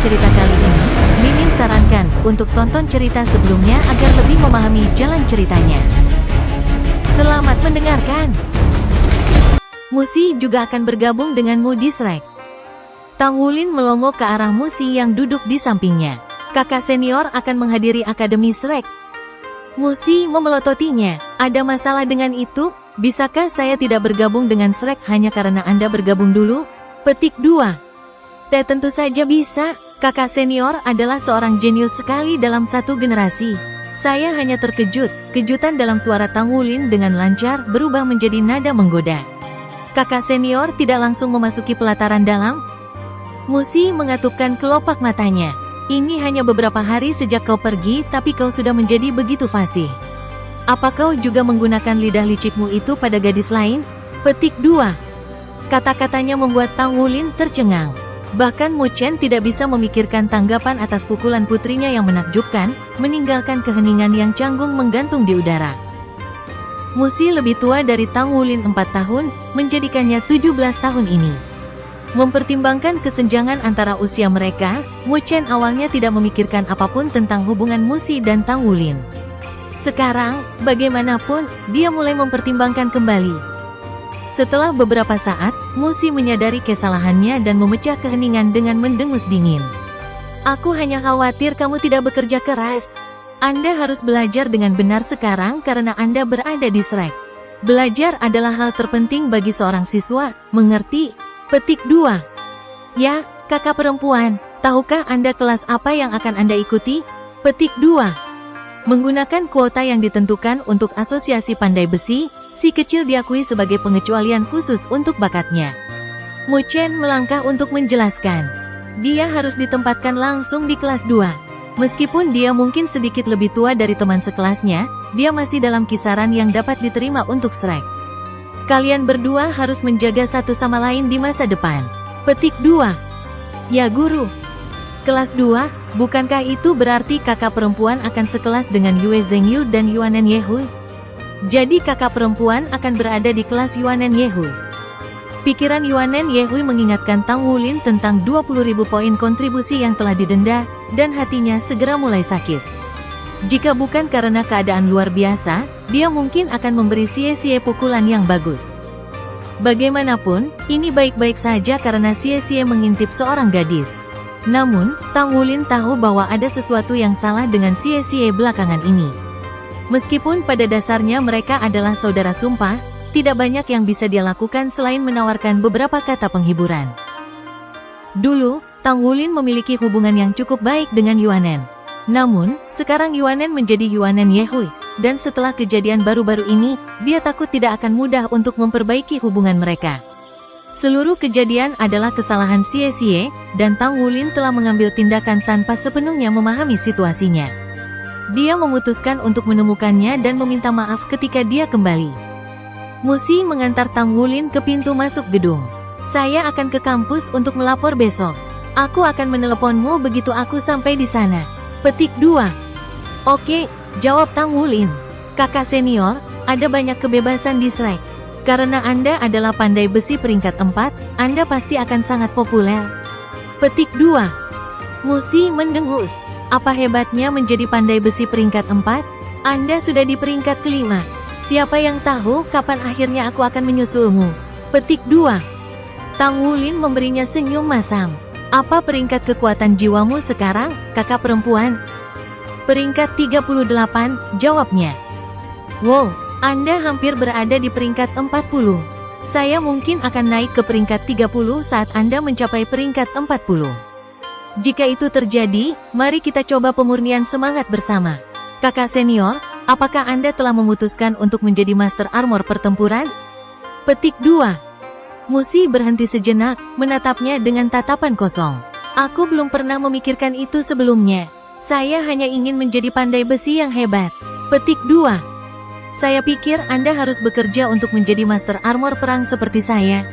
cerita kali ini, Mimin sarankan untuk tonton cerita sebelumnya agar lebih memahami jalan ceritanya. Selamat mendengarkan. Musi juga akan bergabung denganmu di Shrek. Tang Wulin melongo ke arah Musi yang duduk di sampingnya. Kakak senior akan menghadiri Akademi Shrek. Musi memelototinya. Ada masalah dengan itu? Bisakah saya tidak bergabung dengan Shrek hanya karena Anda bergabung dulu? Petik 2. Tentu saja bisa. Kakak senior adalah seorang jenius sekali dalam satu generasi. Saya hanya terkejut. Kejutan dalam suara Tang Wulin dengan lancar berubah menjadi nada menggoda. Kakak senior tidak langsung memasuki pelataran dalam. Musi mengatupkan kelopak matanya. Ini hanya beberapa hari sejak kau pergi, tapi kau sudah menjadi begitu fasih. Apa kau juga menggunakan lidah licikmu itu pada gadis lain? Petik 2. Kata-katanya membuat Tang Wulin tercengang. Bahkan Mu Chen tidak bisa memikirkan tanggapan atas pukulan putrinya yang menakjubkan, meninggalkan keheningan yang canggung menggantung di udara. Musi lebih tua dari Tang Wulin 4 tahun, menjadikannya 17 tahun ini. Mempertimbangkan kesenjangan antara usia mereka, Mu Chen awalnya tidak memikirkan apapun tentang hubungan Musi dan Tang Wulin. Sekarang, bagaimanapun, dia mulai mempertimbangkan kembali. Setelah beberapa saat, Musi menyadari kesalahannya dan memecah keheningan dengan mendengus dingin. Aku hanya khawatir kamu tidak bekerja keras. Anda harus belajar dengan benar sekarang karena Anda berada di Shrek. Belajar adalah hal terpenting bagi seorang siswa, mengerti? Petik 2. Ya, kakak perempuan, tahukah Anda kelas apa yang akan Anda ikuti? Petik 2. Menggunakan kuota yang ditentukan untuk Asosiasi Pandai Besi, si kecil diakui sebagai pengecualian khusus untuk bakatnya. Mu Chen melangkah untuk menjelaskan. Dia harus ditempatkan langsung di kelas 2. Meskipun dia mungkin sedikit lebih tua dari teman sekelasnya, dia masih dalam kisaran yang dapat diterima untuk Shrek. Kalian berdua harus menjaga satu sama lain di masa depan. Petik 2. Ya guru. Kelas 2, bukankah itu berarti kakak perempuan akan sekelas dengan Yue Zhengyu dan Yuanen Yehui? Jadi kakak perempuan akan berada di kelas Yuanen Yehui. Pikiran Yuanen Yehui mengingatkan Tang Wulin tentang 20.000 poin kontribusi yang telah didenda, dan hatinya segera mulai sakit. Jika bukan karena keadaan luar biasa, dia mungkin akan memberi Xie pukulan yang bagus. Bagaimanapun, ini baik-baik saja karena Xie mengintip seorang gadis. Namun, Tang Wulin tahu bahwa ada sesuatu yang salah dengan Xie belakangan ini. Meskipun pada dasarnya mereka adalah saudara sumpah, tidak banyak yang bisa dia lakukan selain menawarkan beberapa kata penghiburan. Dulu, Tang Wulin memiliki hubungan yang cukup baik dengan Yuanen. Namun, sekarang Yuanen menjadi Yuanen Yehui, dan setelah kejadian baru-baru ini, dia takut tidak akan mudah untuk memperbaiki hubungan mereka. Seluruh kejadian adalah kesalahan Xie, dan Tang Wulin telah mengambil tindakan tanpa sepenuhnya memahami situasinya. Dia memutuskan untuk menemukannya dan meminta maaf ketika dia kembali. Musi mengantar Tang Wulin ke pintu masuk gedung. Saya akan ke kampus untuk melapor besok. Aku akan meneleponmu begitu aku sampai di sana. Petik 2. Oke, jawab Tang Wulin. Kakak senior, ada banyak kebebasan di Shrek. Karena Anda adalah pandai besi peringkat 4, Anda pasti akan sangat populer. Petik 2. Musi mendengus. Apa hebatnya menjadi pandai besi peringkat 4? Anda sudah di peringkat kelima. Siapa yang tahu kapan akhirnya aku akan menyusulmu? Petik 2. Tang Wulin memberinya senyum masam. Apa peringkat kekuatan jiwamu sekarang, kakak perempuan? Peringkat 38, jawabnya. Wow, Anda hampir berada di peringkat 40. Saya mungkin akan naik ke peringkat 30 saat Anda mencapai peringkat 40. Jika itu terjadi, mari kita coba pemurnian semangat bersama. Kakak senior, apakah Anda telah memutuskan untuk menjadi Master Armor pertempuran? Petik 2. Musi berhenti sejenak, menatapnya dengan tatapan kosong. Aku belum pernah memikirkan itu sebelumnya. Saya hanya ingin menjadi pandai besi yang hebat. Petik 2. Saya pikir Anda harus bekerja untuk menjadi Master Armor perang seperti saya.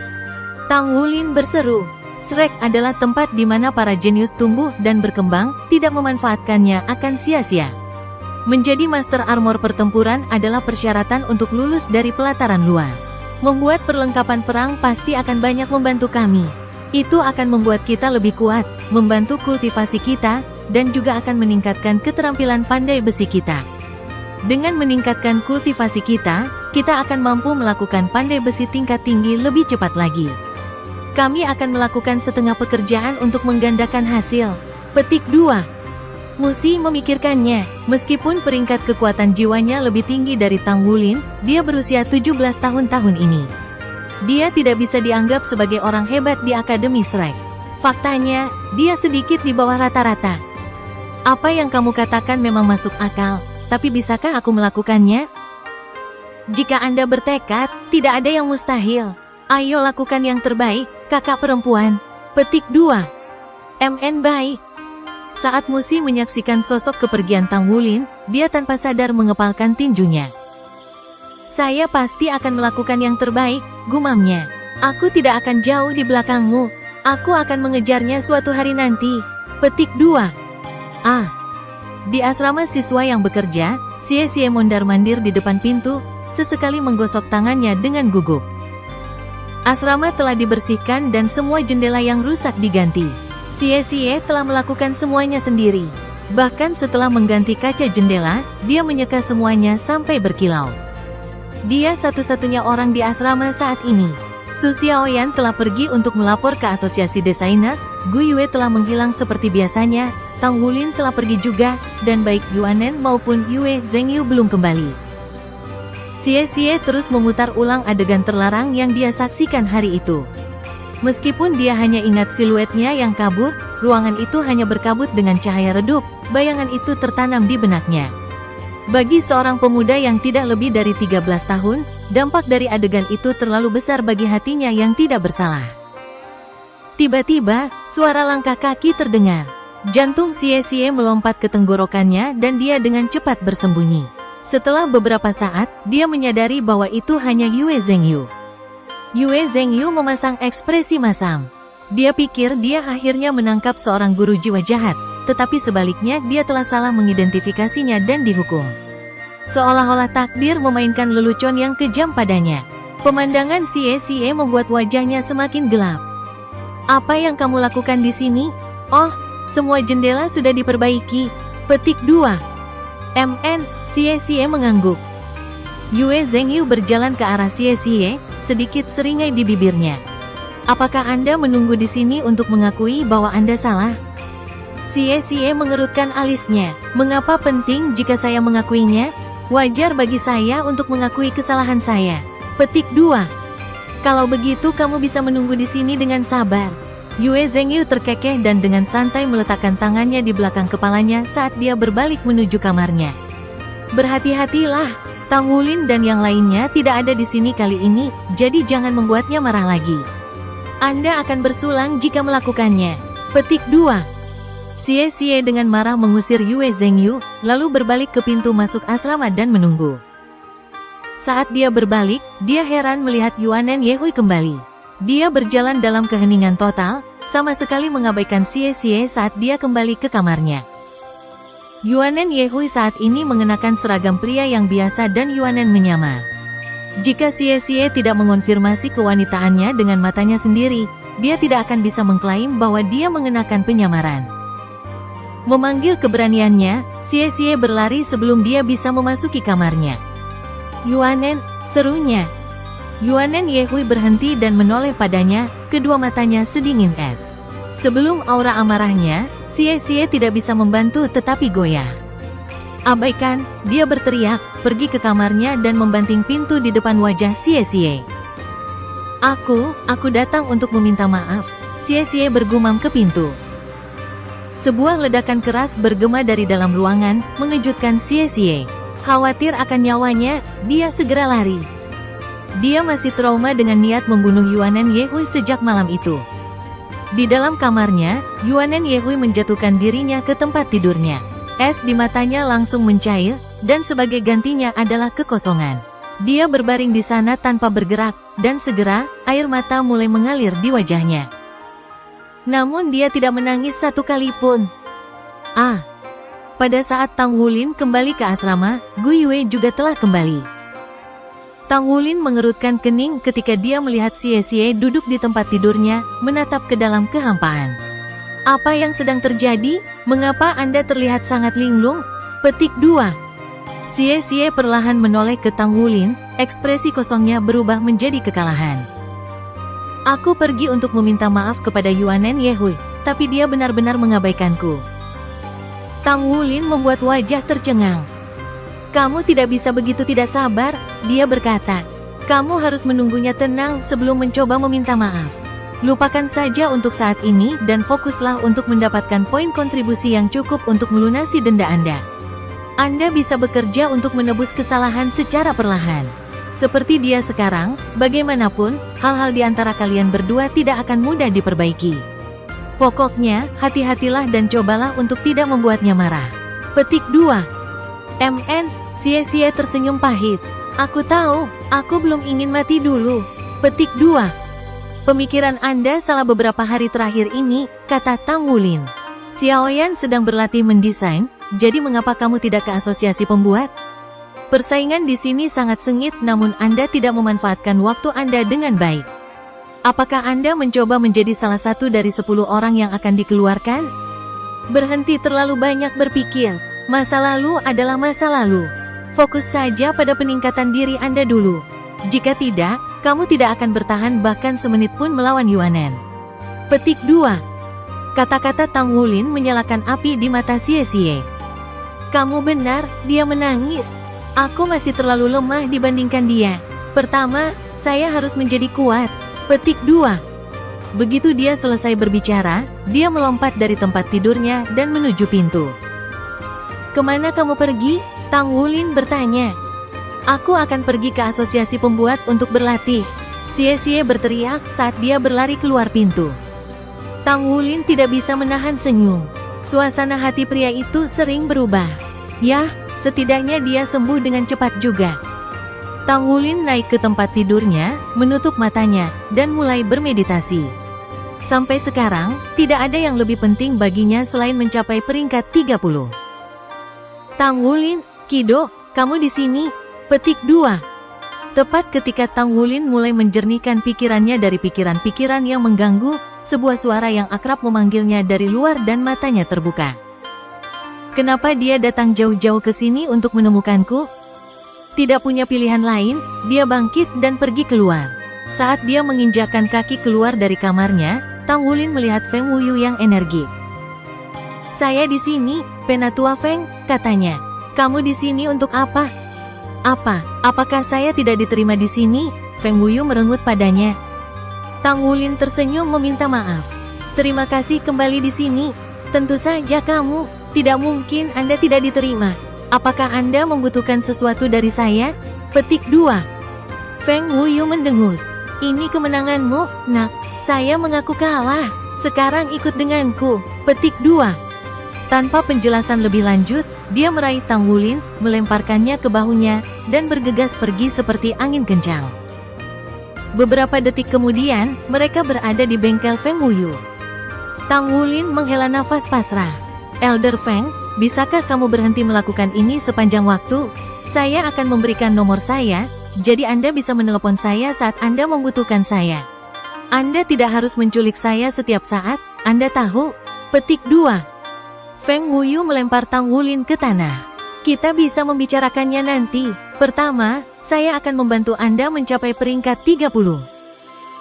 Tang Wulin berseru. Shrek adalah tempat di mana para jenius tumbuh dan berkembang, tidak memanfaatkannya akan sia-sia. Menjadi Master Armor pertempuran adalah persyaratan untuk lulus dari pelataran luar. Membuat perlengkapan perang pasti akan banyak membantu kami. Itu akan membuat kita lebih kuat, membantu kultivasi kita, dan juga akan meningkatkan keterampilan pandai besi kita. Dengan meningkatkan kultivasi kita akan mampu melakukan pandai besi tingkat tinggi lebih cepat lagi. Kami akan melakukan setengah pekerjaan untuk menggandakan hasil. Petik 2. Musi memikirkannya. Meskipun peringkat kekuatan jiwanya lebih tinggi dari Tang Wulin, dia berusia 17 tahun ini. Dia tidak bisa dianggap sebagai orang hebat di Akademi Shrek. Faktanya, dia sedikit di bawah rata-rata. Apa yang kamu katakan memang masuk akal, tapi bisakah aku melakukannya? Jika Anda bertekad, tidak ada yang mustahil. Ayo lakukan yang terbaik, kakak perempuan. Petik 2. MN baik. Saat Musi menyaksikan sosok kepergian Tang Wulin, dia tanpa sadar mengepalkan tinjunya. Saya pasti akan melakukan yang terbaik, gumamnya. Aku tidak akan jauh di belakangmu. Aku akan mengejarnya suatu hari nanti. Petik 2. Di asrama siswa yang bekerja, Xie mondar-mandir di depan pintu, sesekali menggosok tangannya dengan gugup. Asrama telah dibersihkan dan semua jendela yang rusak diganti. Xie telah melakukan semuanya sendiri. Bahkan setelah mengganti kaca jendela, dia menyeka semuanya sampai berkilau. Dia satu-satunya orang di asrama saat ini. Su Xiaoyan telah pergi untuk melapor ke asosiasi desainer, Gu Yue telah menghilang seperti biasanya, Tang Wulin telah pergi juga, dan baik Yuanen maupun Yue Zhengyu belum kembali. Xie terus memutar ulang adegan terlarang yang dia saksikan hari itu. Meskipun dia hanya ingat siluetnya yang kabur, ruangan itu hanya berkabut dengan cahaya redup, bayangan itu tertanam di benaknya. Bagi seorang pemuda yang tidak lebih dari 13 tahun, dampak dari adegan itu terlalu besar bagi hatinya yang tidak bersalah. Tiba-tiba, suara langkah kaki terdengar. Jantung Xie melompat ke tenggorokannya dan dia dengan cepat bersembunyi. Setelah beberapa saat, dia menyadari bahwa itu hanya Yue Zhengyu. Yue Zhengyu memasang ekspresi masam. Dia pikir dia akhirnya menangkap seorang guru jiwa jahat, tetapi sebaliknya dia telah salah mengidentifikasinya dan dihukum. Seolah-olah takdir memainkan lelucon yang kejam padanya. Pemandangan Xie membuat wajahnya semakin gelap. Apa yang kamu lakukan di sini? Oh, semua jendela sudah diperbaiki. Petik 2. MN, Xie mengangguk. Yue Zhengyu berjalan ke arah Xie, sedikit seringai di bibirnya. Apakah Anda menunggu di sini untuk mengakui bahwa Anda salah? Xie mengerutkan alisnya. Mengapa penting jika saya mengakuinya? Wajar bagi saya untuk mengakui kesalahan saya. Petik 2. Kalau begitu kamu bisa menunggu di sini dengan sabar. Yue Zhengyu terkekeh dan dengan santai meletakkan tangannya di belakang kepalanya saat dia berbalik menuju kamarnya. Berhati-hatilah, Tang Wulin dan yang lainnya tidak ada di sini kali ini, jadi jangan membuatnya marah lagi. Anda akan bersulang jika melakukannya. Petik 2. Xie dengan marah mengusir Yue Zhengyu, lalu berbalik ke pintu masuk asrama dan menunggu. Saat dia berbalik, dia heran melihat Yuanen Yehui kembali. Dia berjalan dalam keheningan total, sama sekali mengabaikan Xie saat dia kembali ke kamarnya. Yuanen Yehui saat ini mengenakan seragam pria yang biasa dan Yuanen menyamar. Jika Xie tidak mengonfirmasi kewanitaannya dengan matanya sendiri, dia tidak akan bisa mengklaim bahwa dia mengenakan penyamaran. Memanggil keberaniannya, Xie berlari sebelum dia bisa memasuki kamarnya. Yuanen, serunya. Yuanen Yehui berhenti dan menoleh padanya, kedua matanya sedingin es. Sebelum aura amarahnya, Xie tidak bisa membantu tetapi goyah. Abaikan, dia berteriak, pergi ke kamarnya dan membanting pintu di depan wajah Xie. Aku datang untuk meminta maaf, Xie bergumam ke pintu. Sebuah ledakan keras bergema dari dalam ruangan, mengejutkan Xie. Khawatir akan nyawanya, dia segera lari. Dia masih trauma dengan niat membunuh Yuanen Yehui sejak malam itu. Di dalam kamarnya, Yuanen Yehui menjatuhkan dirinya ke tempat tidurnya. Es di matanya langsung mencair, dan sebagai gantinya adalah kekosongan. Dia berbaring di sana tanpa bergerak, dan segera, air mata mulai mengalir di wajahnya. Namun dia tidak menangis satu kali pun. Pada saat Tang Wulin kembali ke asrama, Gu Yue juga telah kembali. Tang Wulin mengerutkan kening ketika dia melihat Xie duduk di tempat tidurnya, menatap ke dalam kehampaan. Apa yang sedang terjadi? Mengapa Anda terlihat sangat linglung? Petik 2. Xie perlahan menoleh ke Tang Wulin, ekspresi kosongnya berubah menjadi kekalahan. Aku pergi untuk meminta maaf kepada Yuanen Yehui, tapi dia benar-benar mengabaikanku. Tang Wulin membuat wajah tercengang. Kamu tidak bisa begitu tidak sabar, dia berkata. Kamu harus menunggunya tenang sebelum mencoba meminta maaf. Lupakan saja untuk saat ini dan fokuslah untuk mendapatkan poin kontribusi yang cukup untuk melunasi denda Anda. Anda bisa bekerja untuk menebus kesalahan secara perlahan. Seperti dia sekarang, bagaimanapun, hal-hal di antara kalian berdua tidak akan mudah diperbaiki. Pokoknya, hati-hatilah dan cobalah untuk tidak membuatnya marah. Petik 2. MN, Xie tersenyum pahit. Aku tahu, aku belum ingin mati dulu. Petik 2. Pemikiran Anda salah beberapa hari terakhir ini, kata Tang Wulin. Xiaoyan sedang berlatih mendesain, jadi mengapa kamu tidak ke asosiasi pembuat? Persaingan di sini sangat sengit namun Anda tidak memanfaatkan waktu Anda dengan baik. Apakah Anda mencoba menjadi salah satu dari 10 orang yang akan dikeluarkan? Berhenti terlalu banyak berpikir. Masa lalu adalah masa lalu. Fokus saja pada peningkatan diri Anda dulu. Jika tidak, kamu tidak akan bertahan bahkan semenit pun melawan Yuanen. Petik 2. Kata-kata Tang Wulin menyalakan api di mata Xie. Kamu benar, dia menangis. Aku masih terlalu lemah dibandingkan dia. Pertama, saya harus menjadi kuat. Petik 2. Begitu dia selesai berbicara, dia melompat dari tempat tidurnya dan menuju pintu. Kemana kamu pergi? Tang Wulin bertanya. Aku akan pergi ke asosiasi pembuat untuk berlatih. Xie berteriak saat dia berlari keluar pintu. Tang Wulin tidak bisa menahan senyum. Suasana hati pria itu sering berubah. Yah, setidaknya dia sembuh dengan cepat juga. Tang Wulin naik ke tempat tidurnya, menutup matanya, dan mulai bermeditasi. Sampai sekarang, tidak ada yang lebih penting baginya selain mencapai peringkat 30. Tang Wulin, Kido, kamu di sini? Petik 2. Tepat ketika Tang Wulin mulai menjernihkan pikirannya dari pikiran-pikiran yang mengganggu, sebuah suara yang akrab memanggilnya dari luar dan matanya terbuka. Kenapa dia datang jauh-jauh ke sini untuk menemukanku? Tidak punya pilihan lain, dia bangkit dan pergi keluar. Saat dia menginjakkan kaki keluar dari kamarnya, Tang Wulin melihat Feng Wuyu yang energik. Saya di sini, Penatua Feng, katanya. Kamu di sini untuk apa? Apakah saya tidak diterima di sini? Feng Wuyu merengut padanya. Tang Wulin tersenyum meminta maaf. Terima kasih kembali di sini. Tentu saja kamu, tidak mungkin Anda tidak diterima. Apakah Anda membutuhkan sesuatu dari saya? Petik 2. Feng Wuyu mendengus. Ini kemenanganmu, nak. Saya mengaku kalah. Sekarang ikut denganku. Petik 2. Tanpa penjelasan lebih lanjut, dia meraih Tang Wulin, melemparkannya ke bahunya, dan bergegas pergi seperti angin kencang. Beberapa detik kemudian, mereka berada di bengkel Feng Wuyu. Tang Wulin menghela nafas pasrah. Elder Feng, bisakah kamu berhenti melakukan ini sepanjang waktu? Saya akan memberikan nomor saya, jadi Anda bisa menelepon saya saat Anda membutuhkan saya. Anda tidak harus menculik saya setiap saat, Anda tahu? Petik 2. Feng Wuyu melempar Tang Wulin ke tanah. Kita bisa membicarakannya nanti. Pertama, saya akan membantu Anda mencapai peringkat 30.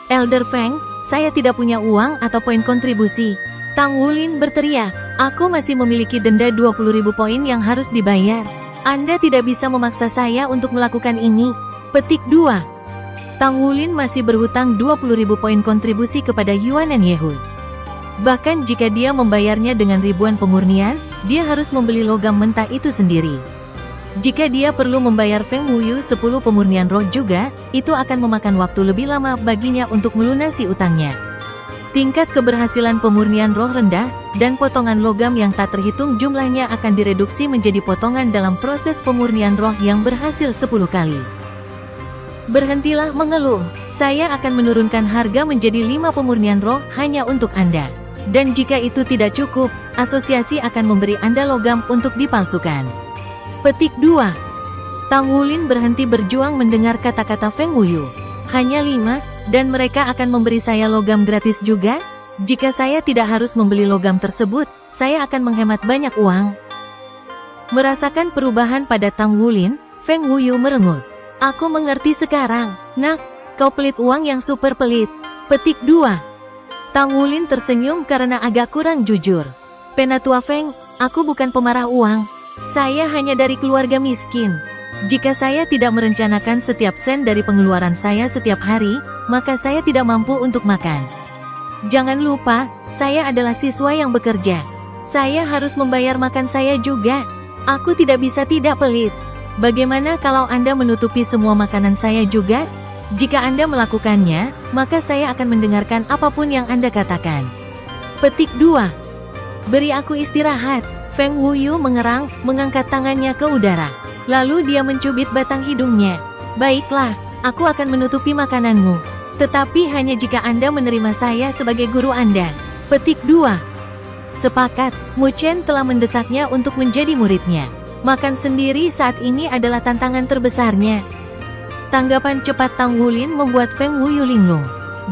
Elder Feng, saya tidak punya uang atau poin kontribusi. Tang Wulin berteriak, aku masih memiliki denda 20.000 poin yang harus dibayar. Anda tidak bisa memaksa saya untuk melakukan ini. Petik 2. Tang Wulin masih berhutang 20.000 poin kontribusi kepada Yuanen Yehui. Bahkan jika dia membayarnya dengan ribuan pemurnian, dia harus membeli logam mentah itu sendiri. Jika dia perlu membayar Feng Wuyu 10 pemurnian roh juga, itu akan memakan waktu lebih lama baginya untuk melunasi utangnya. Tingkat keberhasilan pemurnian roh rendah, dan potongan logam yang tak terhitung jumlahnya akan direduksi menjadi potongan dalam proses pemurnian roh yang berhasil 10 kali. Berhentilah mengeluh, saya akan menurunkan harga menjadi 5 pemurnian roh hanya untuk Anda. Dan jika itu tidak cukup, asosiasi akan memberi Anda logam untuk dipalsukan. Petik 2. Tang Wulin berhenti berjuang mendengar kata-kata Feng Wuyu. Hanya 5, dan mereka akan memberi saya logam gratis juga? Jika saya tidak harus membeli logam tersebut, saya akan menghemat banyak uang. Merasakan perubahan pada Tang Wulin, Feng Wuyu merengut. Aku mengerti sekarang, nak, kau pelit uang yang super pelit. Petik 2. Tang Wulin tersenyum karena agak kurang jujur. Penatua Feng, aku bukan pemarah uang. Saya hanya dari keluarga miskin. Jika saya tidak merencanakan setiap sen dari pengeluaran saya setiap hari, maka saya tidak mampu untuk makan. Jangan lupa, saya adalah siswa yang bekerja. Saya harus membayar makan saya juga. Aku tidak bisa tidak pelit. Bagaimana kalau Anda menutupi semua makanan saya juga? Jika Anda melakukannya, maka saya akan mendengarkan apapun yang Anda katakan. Petik 2. Beri aku istirahat. Feng Wuyu mengerang, mengangkat tangannya ke udara. Lalu dia mencubit batang hidungnya. Baiklah, aku akan menutupi makananmu. Tetapi hanya jika Anda menerima saya sebagai guru Anda. Petik 2. Sepakat, Mu Chen telah mendesaknya untuk menjadi muridnya. Makan sendiri saat ini adalah tantangan terbesarnya. Tanggapan cepat Tang Wulin membuat Feng Wuyu linglung.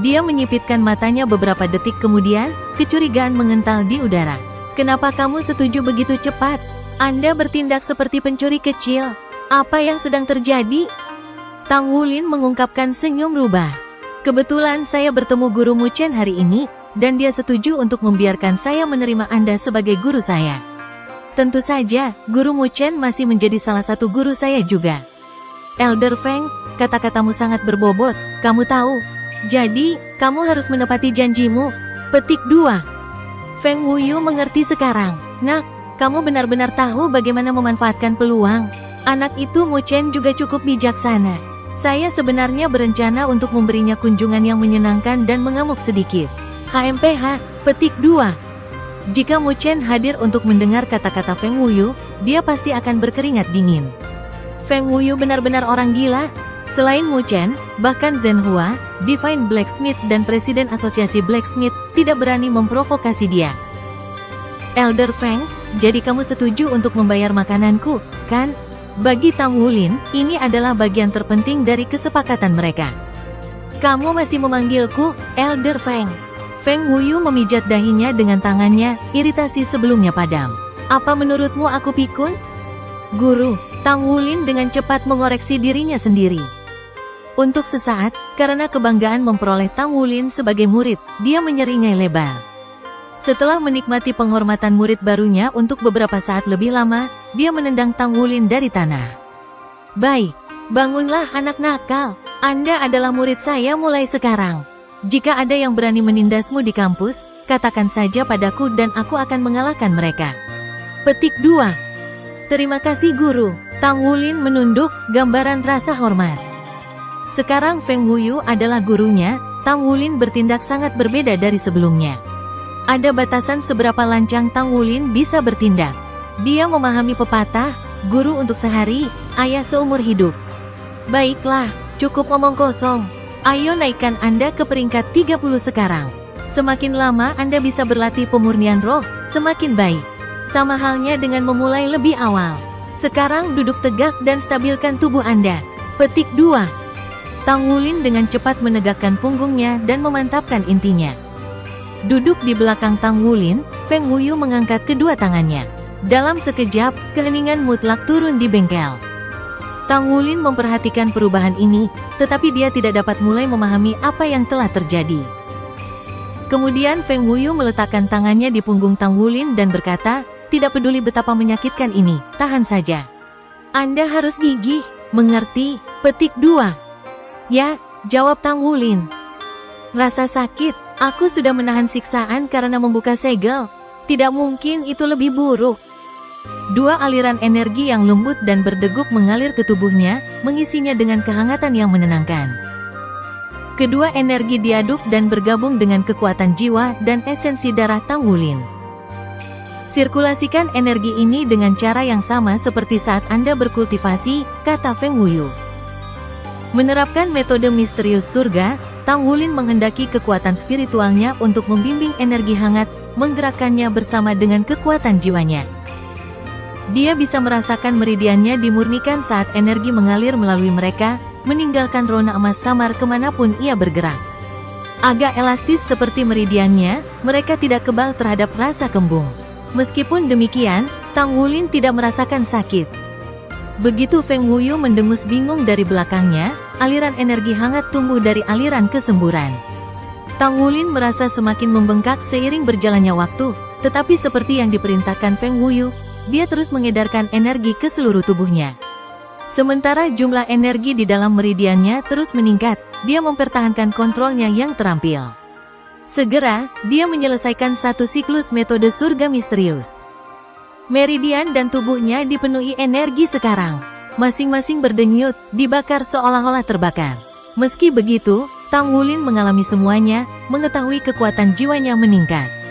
Dia menyipitkan matanya beberapa detik kemudian, kecurigaan mengental di udara. Kenapa kamu setuju begitu cepat? Anda bertindak seperti pencuri kecil. Apa yang sedang terjadi? Tang Wulin mengungkapkan senyum rubah. Kebetulan saya bertemu guru Mu Chen hari ini, dan dia setuju untuk membiarkan saya menerima Anda sebagai guru saya. Tentu saja, guru Mu Chen masih menjadi salah satu guru saya juga. Elder Feng, kata-katamu sangat berbobot, kamu tahu. Jadi, kamu harus menepati janjimu. Petik 2. Feng Wuyu mengerti sekarang. Nak, kamu benar-benar tahu bagaimana memanfaatkan peluang. Anak itu Mu Chen juga cukup bijaksana. Saya sebenarnya berencana untuk memberinya kunjungan yang menyenangkan dan mengamuk sedikit. HMPH, petik 2. Jika Mu Chen hadir untuk mendengar kata-kata Feng Wuyu, dia pasti akan berkeringat dingin. Feng Wuyu benar-benar orang gila. Selain Mu Chen, bahkan Zhen Hua, Divine Blacksmith dan Presiden Asosiasi Blacksmith, tidak berani memprovokasi dia. Elder Feng, jadi kamu setuju untuk membayar makananku, kan? Bagi Tang Wulin, ini adalah bagian terpenting dari kesepakatan mereka. Kamu masih memanggilku, Elder Feng. Feng Wuyu memijat dahinya dengan tangannya, iritasi sebelumnya padam. Apa menurutmu aku pikun? Guru, Tang Wulin dengan cepat mengoreksi dirinya sendiri. Untuk sesaat, karena kebanggaan memperoleh Tang Wulin sebagai murid, dia menyeringai lebar. Setelah menikmati penghormatan murid barunya untuk beberapa saat lebih lama, dia menendang Tang Wulin dari tanah. Baik, bangunlah anak nakal. Anda adalah murid saya mulai sekarang. Jika ada yang berani menindasmu di kampus, katakan saja padaku dan aku akan mengalahkan mereka. Petik 2. Terima kasih guru. Tang Wulin menunduk, gambaran rasa hormat. Sekarang Feng Wuyu adalah gurunya, Tang Wulin bertindak sangat berbeda dari sebelumnya. Ada batasan seberapa lancang Tang Wulin bisa bertindak. Dia memahami pepatah, guru untuk sehari, ayah seumur hidup. Baiklah, cukup omong kosong. Ayo naikkan Anda ke peringkat 30 sekarang. Semakin lama Anda bisa berlatih pemurnian roh, semakin baik. Sama halnya dengan memulai lebih awal. Sekarang duduk tegak dan stabilkan tubuh Anda. Petik 2. Tang Wulin dengan cepat menegakkan punggungnya dan memantapkan intinya. Duduk di belakang Tang Wulin, Feng Wuyu mengangkat kedua tangannya. Dalam sekejap, keheningan mutlak turun di bengkel. Tang Wulin memperhatikan perubahan ini, tetapi dia tidak dapat mulai memahami apa yang telah terjadi. Kemudian Feng Wuyu meletakkan tangannya di punggung Tang Wulin dan berkata, tidak peduli betapa menyakitkan ini, tahan saja. Anda harus gigih, mengerti? Petik 2. Ya, jawab Tang Wulin. Rasa sakit. Aku sudah menahan siksaan karena membuka segel. Tidak mungkin itu lebih buruk. Dua aliran energi yang lembut dan berdegup mengalir ke tubuhnya, mengisinya dengan kehangatan yang menenangkan. Kedua energi diaduk dan bergabung dengan kekuatan jiwa dan esensi darah Tang Wulin. Sirkulasikan energi ini dengan cara yang sama seperti saat Anda berkultivasi, kata Feng Wuyu. Menerapkan metode misterius surga, Tang Wulin menghendaki kekuatan spiritualnya untuk membimbing energi hangat, menggerakkannya bersama dengan kekuatan jiwanya. Dia bisa merasakan meridiannya dimurnikan saat energi mengalir melalui mereka, meninggalkan rona emas samar kemanapun ia bergerak. Agak elastis seperti meridiannya, mereka tidak kebal terhadap rasa kembung. Meskipun demikian, Tang Wulin tidak merasakan sakit. Begitu Feng Wuyu mendengus bingung dari belakangnya, aliran energi hangat tumbuh dari aliran kesemburan. Tang Wulin merasa semakin membengkak seiring berjalannya waktu, tetapi seperti yang diperintahkan Feng Wuyu, dia terus mengedarkan energi ke seluruh tubuhnya. Sementara jumlah energi di dalam meridiannya terus meningkat, dia mempertahankan kontrolnya yang terampil. Segera, dia menyelesaikan satu siklus metode surga misterius. Meridian dan tubuhnya dipenuhi energi sekarang. Masing-masing berdenyut, dibakar seolah-olah terbakar. Meski begitu, Tang Wulin mengalami semuanya, mengetahui kekuatan jiwanya meningkat.